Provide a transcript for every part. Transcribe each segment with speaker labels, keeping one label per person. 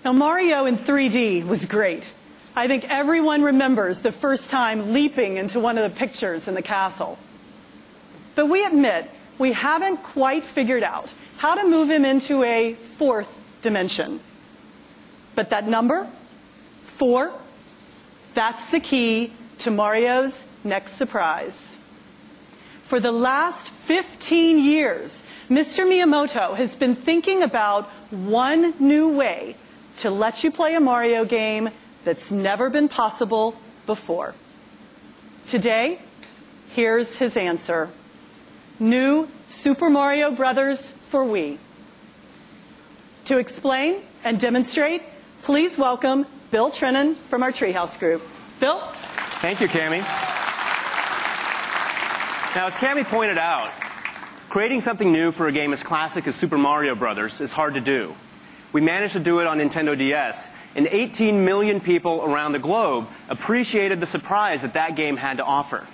Speaker 1: Now, Mario in 3D was great. I think everyone remembers the first time leaping into one of the pictures in the castle. But we admit we haven't quite figured out how to move him into a fourth dimension. But that number, 4, that's the key to Mario's next surprise. For the last 15 years, Mr. Miyamoto has been thinking about one new way to let you play a Mario game that's never been possible before. Today, here's his answer. New Super Mario Bros. For Wii. To explain and demonstrate, please welcome Bill Trinan from our Treehouse group. Bill?
Speaker 2: Thank you, Cammie. Now, as Cammie pointed out, creating something new for a game as classic as Super Mario Bros. Is hard to do. We managed to do it on Nintendo DS, and 18 million people around the globe appreciated the surprise that that game had to offer.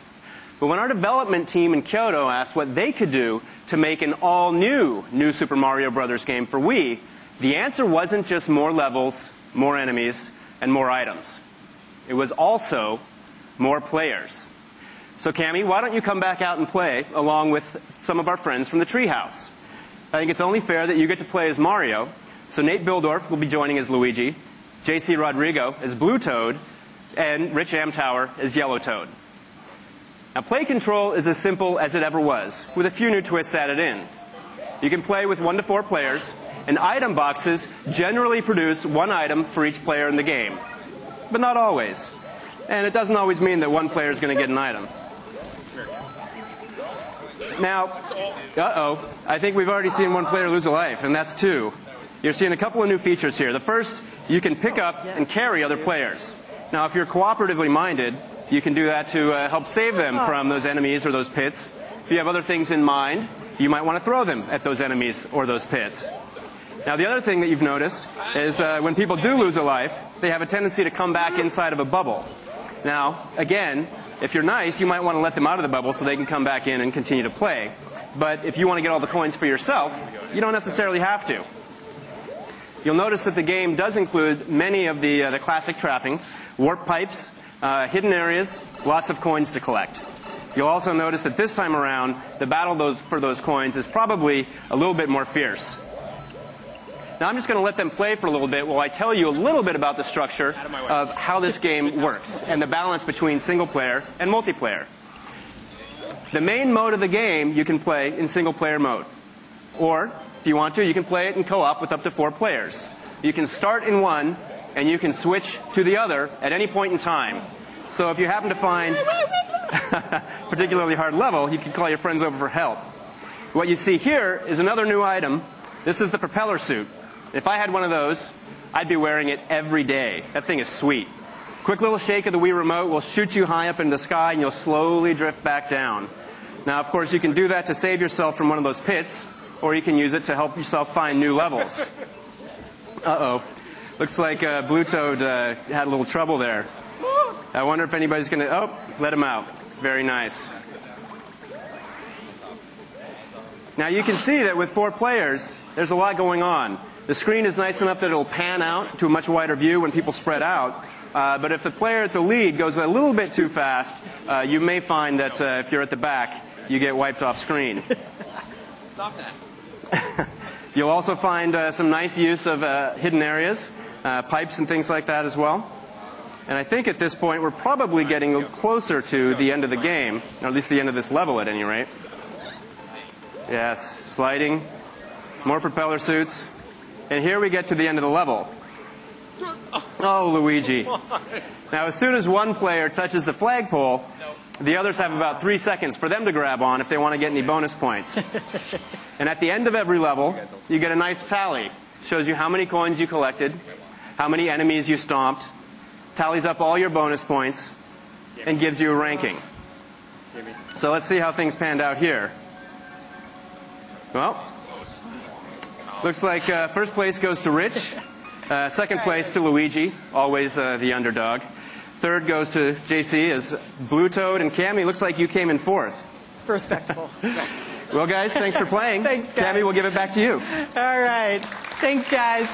Speaker 2: But when our development team in Kyoto asked what they could do to make an all-new New Super Mario Bros. Game for Wii, the answer wasn't just more levels, more enemies, and more items. It was also more players. So, Cammie, why don't you come back out and play along with some of our friends from the Treehouse? I think it's only fair that you get to play as Mario. So Nate Bildorf will be joining as Luigi, JC Rodrigo as Blue Toad, and Rich Amtower as Yellow Toad. Now, play control is as simple as it ever was, with a few new twists added in. You can play with 1 to 4 players, and item boxes generally produce 1 item for each player in the game. But not always. And it doesn't always mean that 1 player is going to get an item. Now, I think we've already seen 1 player lose a life, and that's 2. You're seeing a couple of new features here. The first, you can pick up and carry other players. Now, if you're cooperatively minded, you can do that to help save them from those enemies or those pits. If you have other things in mind, you might want to throw them at those enemies or those pits. Now, the other thing that you've noticed is when people do lose a life, they have a tendency to come back inside of a bubble. Now, again, if you're nice, you might want to let them out of the bubble so they can come back in and continue to play. But if you want to get all the coins for yourself, you don't necessarily have to. You'll notice that the game does include many of the classic trappings, warp pipes, hidden areas, lots of coins to collect. You'll also notice that this time around, the battle for those coins is probably a little bit more fierce. Now, I'm just going to let them play for a little bit while I tell you a little bit about the structure of how this game works and the balance between single player and multiplayer. The main mode of the game you can play in single player mode. Or, if you want to, you can play it in co-op with up to 4 players. You can start in one, and you can switch to the other at any point in time. So if you happen to find a particularly hard level, you can call your friends over for help. What you see here is another new item. This is the propeller suit. If I had one of those, I'd be wearing it every day. That thing is sweet. Quick little shake of the Wii remote will shoot you high up into the sky, and you'll slowly drift back down. Now, of course, you can do that to save yourself from one of those pits, or you can use it to help yourself find new levels. Uh-oh. Looks like Blue Toad had a little trouble there. I wonder if anybody's going to... Oh, let him out. Very nice. Now, you can see that with 4 players, there's a lot going on. The screen is nice enough that it'll pan out to a much wider view when people spread out. But if the player at the lead goes a little bit too fast, you may find that if you're at the back, you get wiped off screen.
Speaker 3: Stop that.
Speaker 2: You'll also find some nice use of hidden areas, pipes and things like that as well. And I think at this point we're probably getting closer to the end of the game, or at least the end of this level at any rate. Yes, sliding, more propeller suits, and here we get to the end of the level. Oh, Luigi. Now, as soon as one player touches the flagpole, the others have about 3 seconds for them to grab on if they want to get any bonus points. And at the end of every level, you get a nice tally. Shows you how many coins you collected, how many enemies you stomped, tallies up all your bonus points, and gives you a ranking. So let's see how things panned out here. Well, looks like first place goes to Rich, second place to Luigi, always the underdog. Third goes to JC as Blue Toad, and Cammie, looks like you came in 4th.
Speaker 1: Respectable.
Speaker 2: Well, guys, thanks for playing.
Speaker 1: Thanks, guys.
Speaker 2: Cammie, we'll give it back to you.
Speaker 1: All right. Thanks, guys.